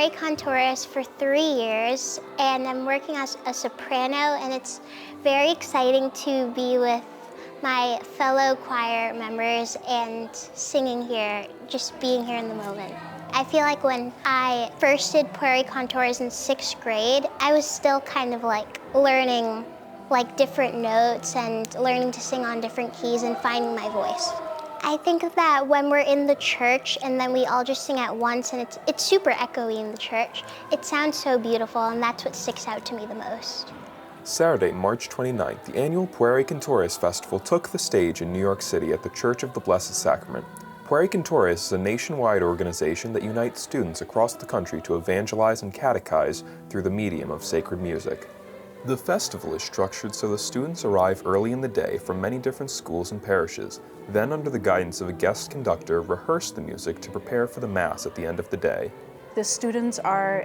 Pueri Cantores for 3 years, and I'm working as a soprano, and it's very exciting to be with my fellow choir members and singing here, just being here in the moment. I feel like when I first did Pueri Cantores in 6th grade, I was still kind of like learning like different notes and learning to sing on different keys and finding my voice. I think that when we're in the church and then we all just sing at once and it's super echoey in the church, it sounds so beautiful, and that's what sticks out to me the most. Saturday, March 29th, the annual Pueri Cantores Festival took the stage in New York City at the Church of the Blessed Sacrament. Pueri Cantores is a nationwide organization that unites students across the country to evangelize and catechize through the medium of sacred music. The festival is structured so the students arrive early in the day from many different schools and parishes, then under the guidance of a guest conductor rehearse the music to prepare for the Mass at the end of the day. The students are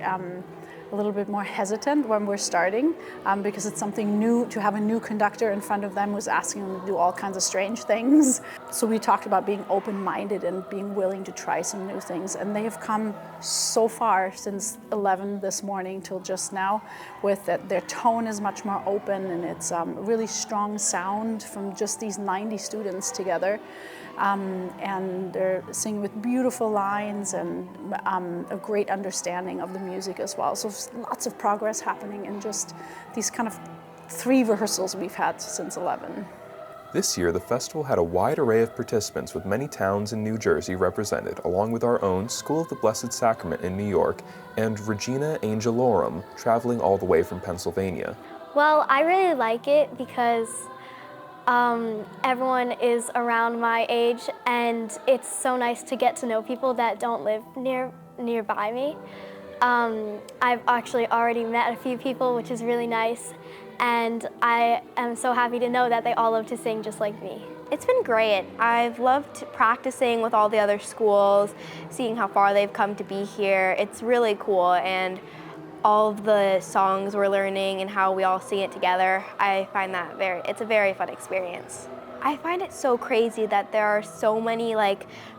a little bit more hesitant when we're starting because it's something new. To have a new conductor in front of them who's asking them to do all kinds of strange things. So we talked about being open-minded and being willing to try some new things, and they have come so far since 11 this morning till just now with that their tone is much more open, and it's really strong sound from just these 90 students together. And they're singing with beautiful lines and a great understanding of the music as well. So lots of progress happening in just these kind of 3 rehearsals we've had since 11. This year, the festival had a wide array of participants with many towns in New Jersey represented, along with our own School of the Blessed Sacrament in New York and Regina Angelorum, traveling all the way from Pennsylvania. Well, I really like it because everyone is around my age, and it's so nice to get to know people that don't live nearby me. I've actually already met a few people, which is really nice, and I am so happy to know that they all love to sing just like me. It's been great. I've loved practicing with all the other schools, seeing how far they've come to be here. It's really cool, and all of the songs we're learning and how we all sing it together, I find that it's a very fun experience. I find it so crazy that there are so many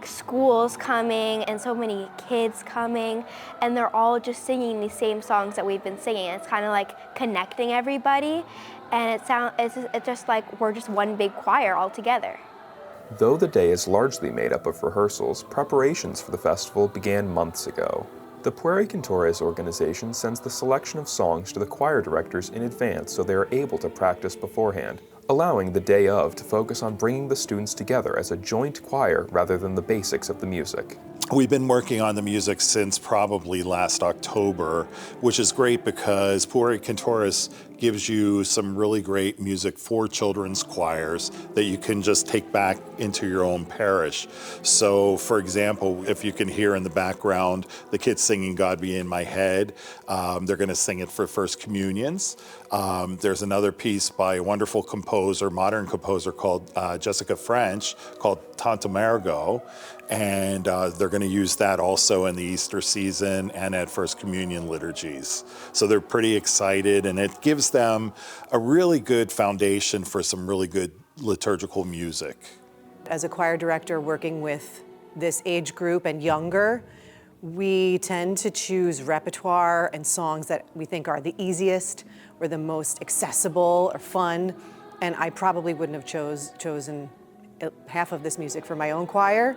schools coming and so many kids coming, and they're all just singing these same songs that we've been singing. It's kind of like connecting everybody, and it's just like we're just one big choir all together. Though the day is largely made up of rehearsals, preparations for the festival began months ago. The Pueri Cantores organization sends the selection of songs to the choir directors in advance so they are able to practice beforehand, allowing the day of to focus on bringing the students together as a joint choir rather than the basics of the music. We've been working on the music since probably last October, which is great because Pueri Cantores gives you some really great music for children's choirs that you can just take back into your own parish. So, for example, if you can hear in the background the kids singing God Be in My Head, they're going to sing it for First Communions. There's another piece by a wonderful composer, modern composer called Jessica French, called Tante Margot, and they're going to use that also in the Easter season and at First Communion liturgies. So they're pretty excited, and it gives them a really good foundation for some really good liturgical music. As a choir director working with this age group and younger, we tend to choose repertoire and songs that we think are the easiest or the most accessible or fun, and I probably wouldn't have chosen half of this music for my own choir,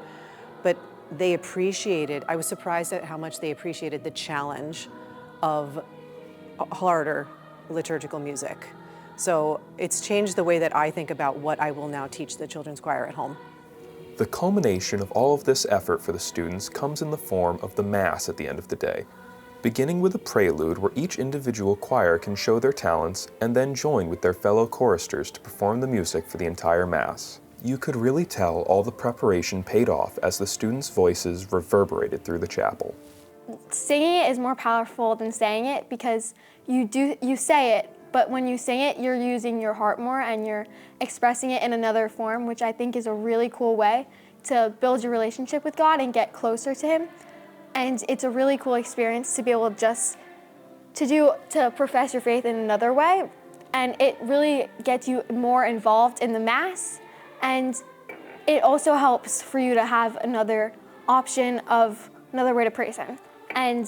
but they appreciated, I was surprised at how much they appreciated the challenge of harder liturgical music. So it's changed the way that I think about what I will now teach the children's choir at home. The culmination of all of this effort for the students comes in the form of the Mass at the end of the day, beginning with a prelude where each individual choir can show their talents and then join with their fellow choristers to perform the music for the entire Mass. You could really tell all the preparation paid off as the students' voices reverberated through the chapel. Singing it is more powerful than saying it because you say it, but when you sing it, you're using your heart more and you're expressing it in another form, which I think is a really cool way to build your relationship with God and get closer to Him. And it's a really cool experience to be able just to profess your faith in another way. And it really gets you more involved in the Mass. And it also helps for you to have another option of another way to praise Him. And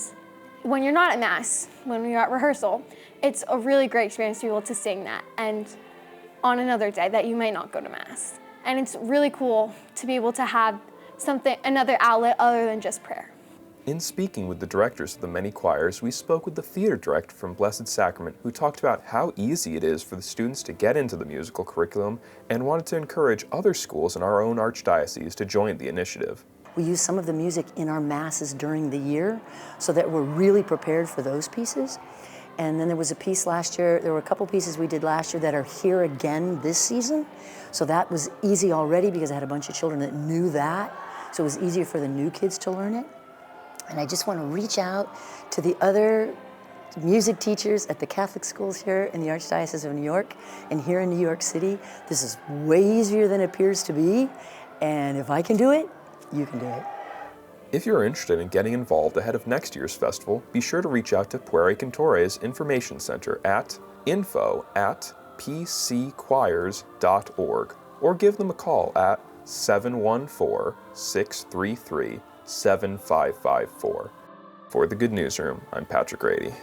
when you're not at Mass, when you're at rehearsal, it's a really great experience to be able to sing that, and on another day that you might not go to Mass. And it's really cool to be able to have another outlet other than just prayer. In speaking with the directors of the many choirs, we spoke with the theater director from Blessed Sacrament, who talked about how easy it is for the students to get into the musical curriculum and wanted to encourage other schools in our own Archdiocese to join the initiative. We use some of the music in our masses during the year so that we're really prepared for those pieces. And then there was a piece last year, there were a couple pieces we did last year that are here again this season. So that was easy already because I had a bunch of children that knew that. So it was easier for the new kids to learn it. And I just want to reach out to the other music teachers at the Catholic schools here in the Archdiocese of New York and here in New York City. This is way easier than it appears to be. And if I can do it, you can do it. If you're interested in getting involved ahead of next year's festival, be sure to reach out to Pueri Cantores Information Center at info@pcchoirs.org or give them a call at 714-633-7554. For the Good Newsroom, I'm Patrick Rady.